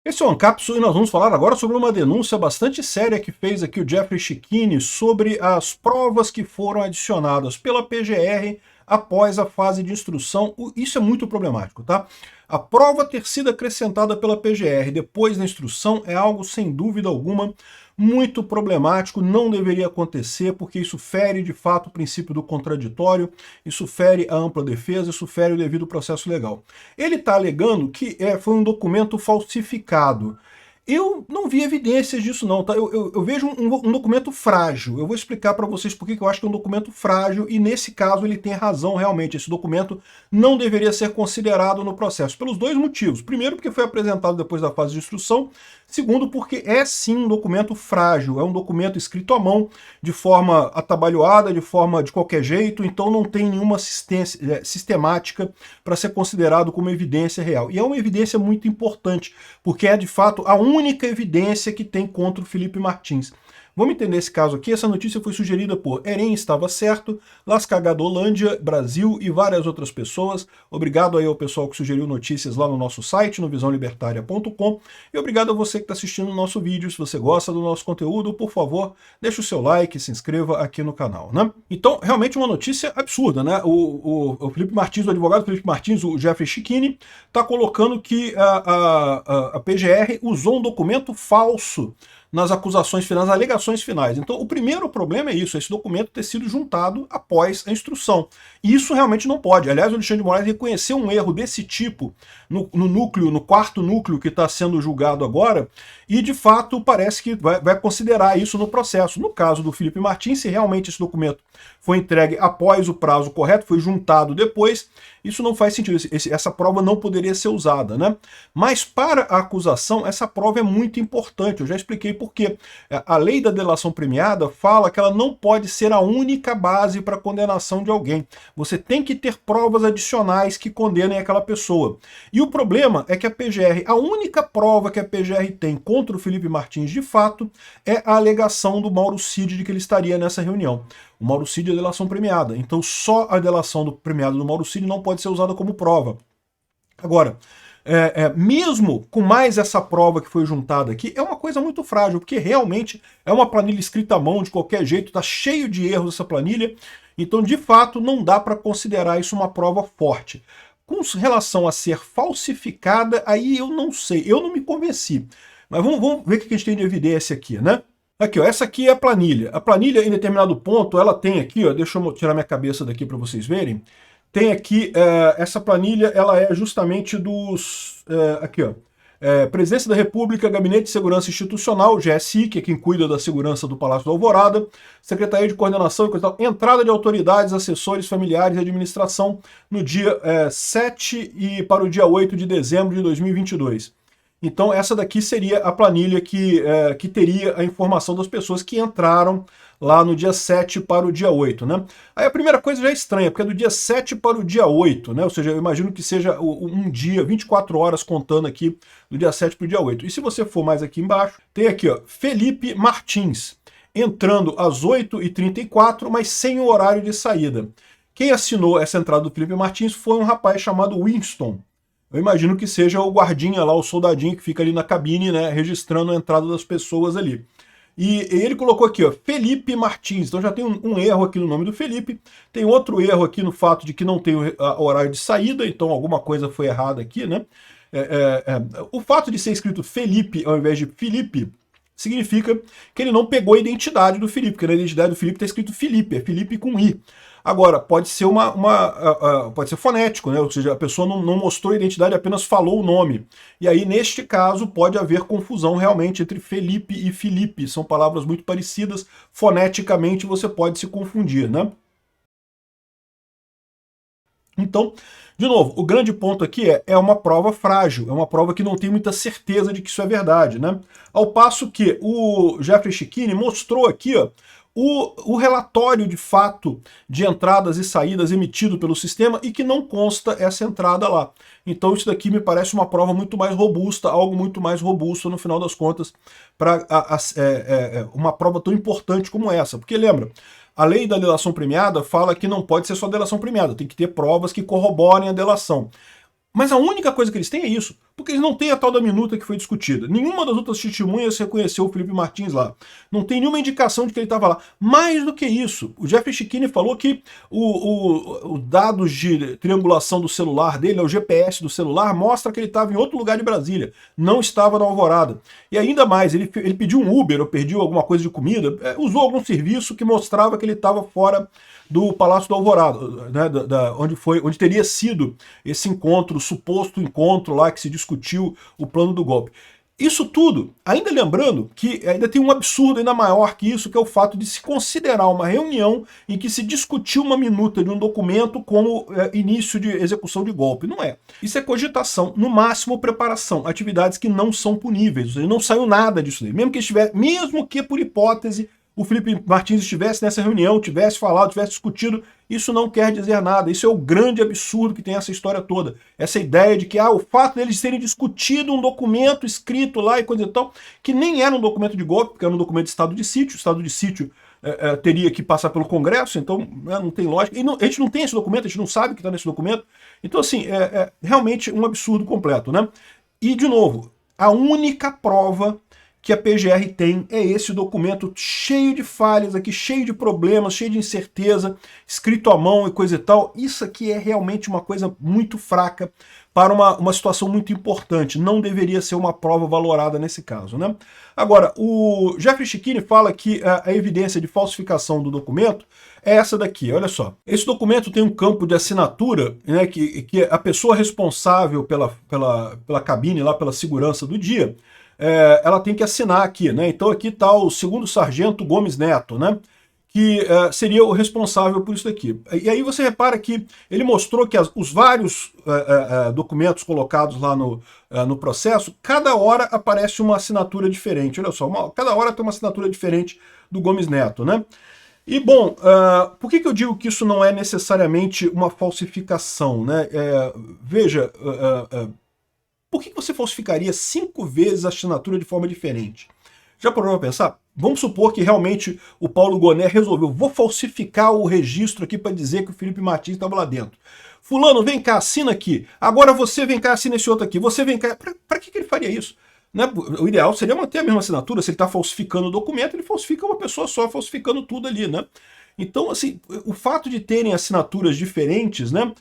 Esse é o Ancapsu e nós vamos falar agora sobre uma denúncia bastante séria que fez aqui o Jeffrey Schickini sobre as provas que foram adicionadas pela PGR após a fase de instrução. Isso é muito problemático, tá? A prova ter sido acrescentada pela PGR depois da instrução é algo, sem dúvida alguma, muito problemático, não deveria acontecer, porque isso fere, de fato, o princípio do contraditório, isso fere a ampla defesa, isso fere o devido processo legal. Ele está alegando que foi um documento falsificado. Eu não vi evidências disso não, tá? Eu vejo um documento frágil. Eu vou explicar para vocês por que eu acho que é um documento frágil e nesse caso ele tem razão realmente. Esse documento não deveria ser considerado no processo, pelos dois motivos. Primeiro, porque foi apresentado depois da fase de instrução. Segundo, porque é sim um documento frágil, é um documento escrito à mão, de forma atabalhoada, de forma de qualquer jeito, então não tem nenhuma sistemática para ser considerado como evidência real. E é uma evidência muito importante, porque é de fato a única evidência que tem contra o Felipe Martins. Vamos entender esse caso aqui. Essa notícia foi sugerida por Eren Estava Certo, Las Cagadolândia, Brasil e várias outras pessoas. Obrigado aí ao pessoal que sugeriu notícias lá no nosso site, no visãolibertaria.com. E obrigado a você que está assistindo o nosso vídeo. Se você gosta do nosso conteúdo, por favor, deixe o seu like e se inscreva aqui no canal, né? Então, realmente uma notícia absurda, né? O Felipe Martins, o advogado Felipe Martins, o Jeffrey Schickini, está colocando que a PGR usou um documento falso nas acusações finais, nas alegações finais. Então, o primeiro problema é isso, esse documento ter sido juntado após a instrução. E isso realmente não pode. Aliás, o Alexandre de Moraes reconheceu um erro desse tipo no núcleo, no quarto núcleo que está sendo julgado agora, e de fato parece que vai considerar isso no processo. No caso do Felipe Martins, se realmente esse documento foi entregue após o prazo correto, foi juntado depois, isso não faz sentido, essa prova não poderia ser usada, né? Mas para a acusação, essa prova é muito importante, eu já expliquei por quê. A lei da delação premiada fala que ela não pode ser a única base para a condenação de alguém. Você tem que ter provas adicionais que condenem aquela pessoa. E o problema é que a PGR, a única prova que a PGR tem contra o Felipe Martins de fato, é a alegação do Mauro Cid de que ele estaria nessa reunião. O Mauro Cid é delação premiada, então só a delação do premiado do Mauro Cid não pode ser usada como prova. Agora, mesmo com mais essa prova que foi juntada aqui, é uma coisa muito frágil, porque realmente é uma planilha escrita à mão de qualquer jeito, está cheio de erros essa planilha, então de fato não dá para considerar isso uma prova forte. Com relação a ser falsificada, aí eu não sei, eu não me convenci. Mas vamos ver o que a gente tem de evidência aqui, né? Aqui, ó, essa aqui é a planilha. A planilha, em determinado ponto, ela tem aqui, ó, deixa eu tirar minha cabeça daqui para vocês verem. Tem aqui, essa planilha, ela é justamente dos... aqui, ó. Presidência da República, Gabinete de Segurança Institucional, GSI, que é quem cuida da segurança do Palácio da Alvorada, Secretaria de Coordenação e coisa tal, entrada de autoridades, assessores, familiares e administração no dia 7 e para o dia 8 de dezembro de 2022. Então essa daqui seria a planilha que teria a informação das pessoas que entraram lá no dia 7 para o dia 8, né? Aí a primeira coisa já é estranha, porque é do dia 7 para o dia 8, né? Ou seja, eu imagino que seja um dia, 24 horas contando aqui do dia 7 para o dia 8. E se você for mais aqui embaixo, tem aqui, ó, Felipe Martins, entrando às 8h34, mas sem o horário de saída. Quem assinou essa entrada do Felipe Martins foi um rapaz chamado Winston. Eu imagino que seja o guardinha lá, o soldadinho que fica ali na cabine, né, registrando a entrada das pessoas ali. E ele colocou aqui, ó, Felipe Martins. Então já tem um erro aqui no nome do Felipe. Tem outro erro aqui no fato de que não tem o horário de saída, então alguma coisa foi errada aqui, né? O fato de ser escrito Felipe ao invés de Felipe significa que ele não pegou a identidade do Felipe, porque na identidade do Felipe está escrito Felipe, é Felipe com I. Agora, pode ser pode ser fonético, né? Ou seja, a pessoa não mostrou a identidade, apenas falou o nome. E aí, neste caso, pode haver confusão realmente entre Felipe e Filipe. São palavras muito parecidas, foneticamente você pode se confundir, né? Então, de novo, o grande ponto aqui é uma prova frágil, é uma prova que não tem muita certeza de que isso é verdade, né? Ao passo que o Jeffrey Schickini mostrou aqui, ó, o relatório de fato de entradas e saídas emitido pelo sistema e que não consta essa entrada lá. Então isso daqui me parece uma prova muito mais robusta, algo muito mais robusto no final das contas para uma prova tão importante como essa. Porque lembra, a lei da delação premiada fala que não pode ser só delação premiada, tem que ter provas que corroborem a delação. Mas a única coisa que eles têm é isso, porque eles não têm a tal da minuta que foi discutida. Nenhuma das outras testemunhas reconheceu o Felipe Martins lá. Não tem nenhuma indicação de que ele estava lá. Mais do que isso, o Jeffrey Schickini falou que os dados de triangulação do celular dele, o GPS do celular, mostra que ele estava em outro lugar de Brasília, não estava na Alvorada. E ainda mais, ele pediu um Uber, ou pediu alguma coisa de comida, usou algum serviço que mostrava que ele estava fora do Palácio da Alvorada, né, onde teria sido esse encontro, o suposto encontro lá que se discutiu o plano do golpe. Isso tudo, ainda lembrando que ainda tem um absurdo ainda maior que isso, que é o fato de se considerar uma reunião em que se discutiu uma minuta de um documento como início de execução de golpe. Não é. Isso é cogitação, no máximo preparação, atividades que não são puníveis. Ou seja, não saiu nada disso aí. Mesmo que por hipótese o Felipe Martins estivesse nessa reunião, tivesse falado, tivesse discutido, isso não quer dizer nada. Isso é o grande absurdo que tem essa história toda. Essa ideia de que o fato deles terem discutido um documento escrito lá e coisa e tal, que nem era um documento de golpe, porque era um documento de estado de sítio. O estado de sítio teria que passar pelo Congresso, então não tem lógica. E a gente não tem esse documento, a gente não sabe o que está nesse documento. Então, assim, é realmente um absurdo completo, né? E, de novo, a única prova que a PGR tem é esse documento cheio de falhas aqui, cheio de problemas, cheio de incerteza, escrito à mão e coisa e tal. Isso aqui é realmente uma coisa muito fraca para uma situação muito importante. Não deveria ser uma prova valorada nesse caso, né? Agora, o Jeffrey Schickini fala que a evidência de falsificação do documento é essa daqui, olha só. Esse documento tem um campo de assinatura, né, que a pessoa responsável pela cabine, lá pela segurança do dia, ela tem que assinar aqui, né? Então aqui está o segundo sargento Gomes Neto, né? Que seria o responsável por isso daqui. E aí você repara que ele mostrou que os vários documentos colocados lá no processo, cada hora aparece uma assinatura diferente. Olha só, cada hora tem uma assinatura diferente do Gomes Neto, né? E, bom, por que eu digo que isso não é necessariamente uma falsificação, né? Veja, por que você falsificaria 5 vezes a assinatura de forma diferente? Já parou para pensar? Vamos supor que realmente o Paulo Goné resolveu, vou falsificar o registro aqui para dizer que o Felipe Martins estava lá dentro. Fulano, vem cá, assina aqui. Agora você vem cá, assina esse outro aqui. Você vem cá. Para que ele faria isso? Né? O ideal seria manter a mesma assinatura. Se ele está falsificando o documento, ele falsifica uma pessoa só, falsificando tudo ali, né? Então, assim, o fato de terem assinaturas diferentes, né?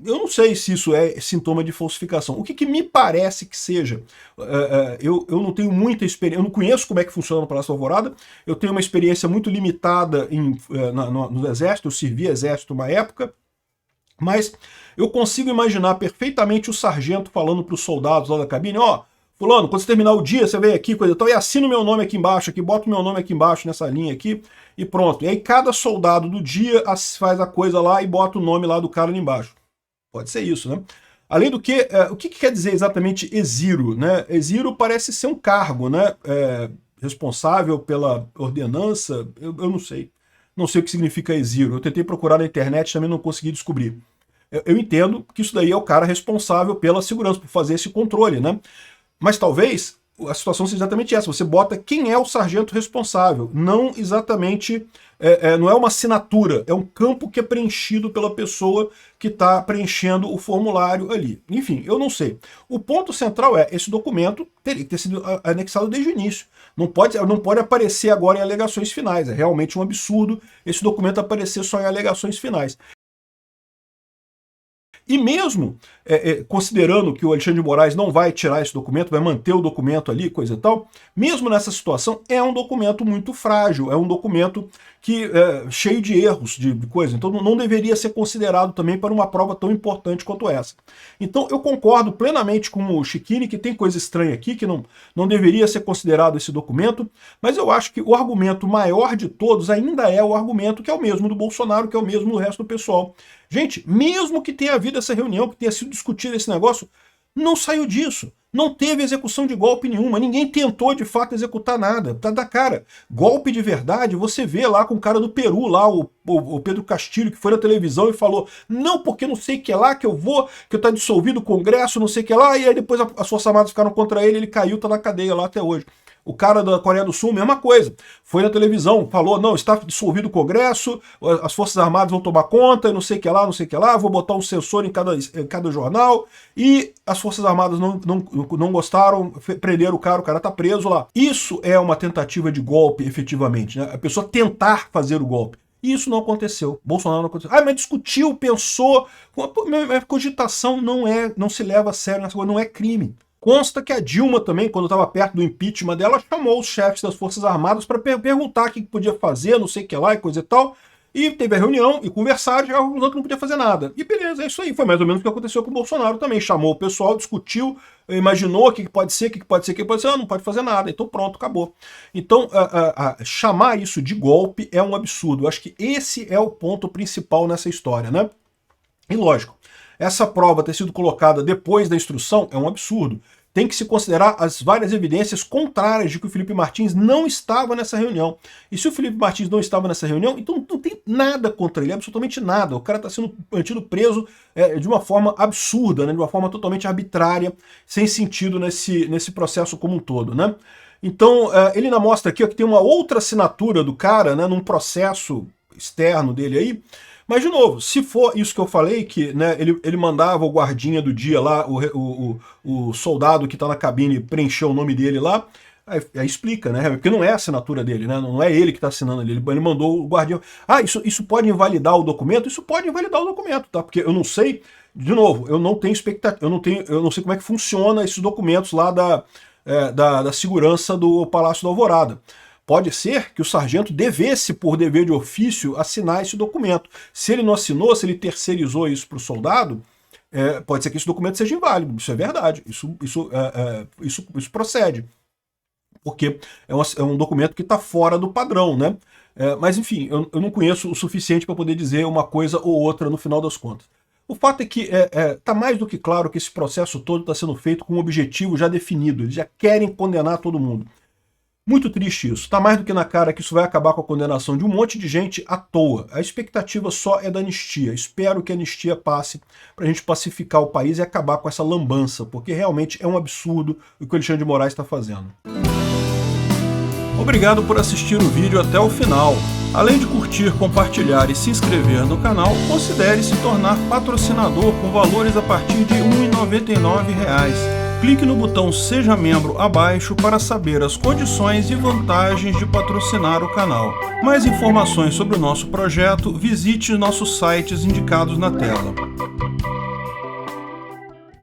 Eu não sei se isso é sintoma de falsificação. O que me parece que seja? Eu não tenho muita experiência, eu não conheço como é que funciona no Palácio da Alvorada, eu tenho uma experiência muito limitada no Exército, eu servi Exército uma época, mas eu consigo imaginar perfeitamente o sargento falando para os soldados lá da cabine, ó, fulano, quando você terminar o dia, você vem aqui, coisa e tal, e assina o meu nome aqui embaixo, bota o meu nome aqui embaixo nessa linha aqui, e pronto. E aí cada soldado do dia faz a coisa lá e bota o nome lá do cara ali embaixo. Pode ser isso, né? Além do que, o que quer dizer exatamente exiro, né? Exiro parece ser um cargo, né? Responsável pela ordenança, eu não sei. Não sei o que significa exiro. Eu tentei procurar na internet, também não consegui descobrir. Eu entendo que isso daí é o cara responsável pela segurança, por fazer esse controle, né? Mas talvez a situação seja exatamente essa. Você bota quem é o sargento responsável. Não exatamente, não é uma assinatura, é um campo que é preenchido pela pessoa que está preenchendo o formulário ali. Enfim, eu não sei. O ponto central esse documento teria que ter sido anexado desde o início. Não pode aparecer agora em alegações finais. É realmente um absurdo esse documento aparecer só em alegações finais. E mesmo considerando que o Alexandre de Moraes não vai tirar esse documento, vai manter o documento ali, coisa e tal, mesmo nessa situação, é um documento muito frágil, é um documento cheio de erros, de coisa. Então não deveria ser considerado também para uma prova tão importante quanto essa. Então eu concordo plenamente com o Schickini que tem coisa estranha aqui, que não deveria ser considerado esse documento, mas eu acho que o argumento maior de todos ainda é o argumento que é o mesmo do Bolsonaro, que é o mesmo do resto do pessoal. Gente, mesmo que tenha havido essa reunião, que tenha sido discutido esse negócio, não saiu disso. Não teve execução de golpe nenhuma. Ninguém tentou, de fato, executar nada. Tá da cara. Golpe de verdade, você vê lá com o cara do Peru, lá, o Pedro Castilho, que foi na televisão e falou, não, porque não sei o que é lá, que eu tá dissolvido o Congresso, não sei o que é lá, e aí depois as Forças Armadas ficaram contra ele, ele caiu, tá na cadeia lá até hoje. O cara da Coreia do Sul, mesma coisa. Foi na televisão, falou, não, está dissolvido o Congresso, as Forças Armadas vão tomar conta, e não sei o que lá, não sei o que lá, vou botar um sensor em cada jornal, e as Forças Armadas não gostaram, prenderam o cara tá preso lá. Isso é uma tentativa de golpe, efetivamente, né? A pessoa tentar fazer o golpe. E isso não aconteceu. Bolsonaro não aconteceu. Ah, mas discutiu, pensou. A cogitação não se leva a sério nessa coisa, não é crime. Consta que a Dilma também, quando estava perto do impeachment dela, chamou os chefes das Forças Armadas para perguntar o que podia fazer, não sei o que lá e coisa e tal. E teve a reunião e conversaram, e alguns outros não podia fazer nada. E beleza, é isso aí. Foi mais ou menos o que aconteceu com o Bolsonaro também. Chamou o pessoal, discutiu, imaginou o que pode ser, o que pode ser, o que pode ser. Não pode fazer nada. Então pronto, acabou. Então, chamar isso de golpe é um absurdo. Eu acho que esse é o ponto principal nessa história, né? E lógico, essa prova ter sido colocada depois da instrução é um absurdo. Tem que se considerar as várias evidências contrárias de que o Felipe Martins não estava nessa reunião. E se o Felipe Martins não estava nessa reunião, então não tem nada contra ele, absolutamente nada. O cara está sendo mantido preso de uma forma absurda, né, de uma forma totalmente arbitrária, sem sentido nesse processo como um todo, né? Então, ele ainda mostra aqui ó, que tem uma outra assinatura do cara, né, num processo externo dele aí. Mas, de novo, se for isso que eu falei, que né, ele mandava o guardinha do dia lá, o soldado que está na cabine preencher o nome dele lá, aí explica, né? Porque não é a assinatura dele, né? Não é ele que está assinando ali, ele mandou o guardinha. Ah, isso pode invalidar o documento? Isso pode invalidar o documento, tá? Porque eu não sei, de novo, eu não tenho expectativa, eu não sei como é que funciona esses documentos lá da segurança do Palácio da Alvorada. Pode ser que o sargento devesse, por dever de ofício, assinar esse documento. Se ele não assinou, se ele terceirizou isso para o soldado, pode ser que esse documento seja inválido. Isso é verdade. Isso procede. Porque é um documento que está fora do padrão, né? Mas, enfim, eu não conheço o suficiente para poder dizer uma coisa ou outra no final das contas. O fato é que está mais do que claro que esse processo todo está sendo feito com um objetivo já definido. Eles já querem condenar todo mundo. Muito triste isso. Está mais do que na cara que isso vai acabar com a condenação de um monte de gente à toa. A expectativa só é da anistia. Espero que a anistia passe para a gente pacificar o país e acabar com essa lambança, porque realmente é um absurdo o que o Alexandre de Moraes está fazendo. Obrigado por assistir o vídeo até o final. Além de curtir, compartilhar e se inscrever no canal, considere se tornar patrocinador com valores a partir de R$ 1,99. Clique no botão Seja Membro abaixo para saber as condições e vantagens de patrocinar o canal. Mais informações sobre o nosso projeto, visite nossos sites indicados na tela.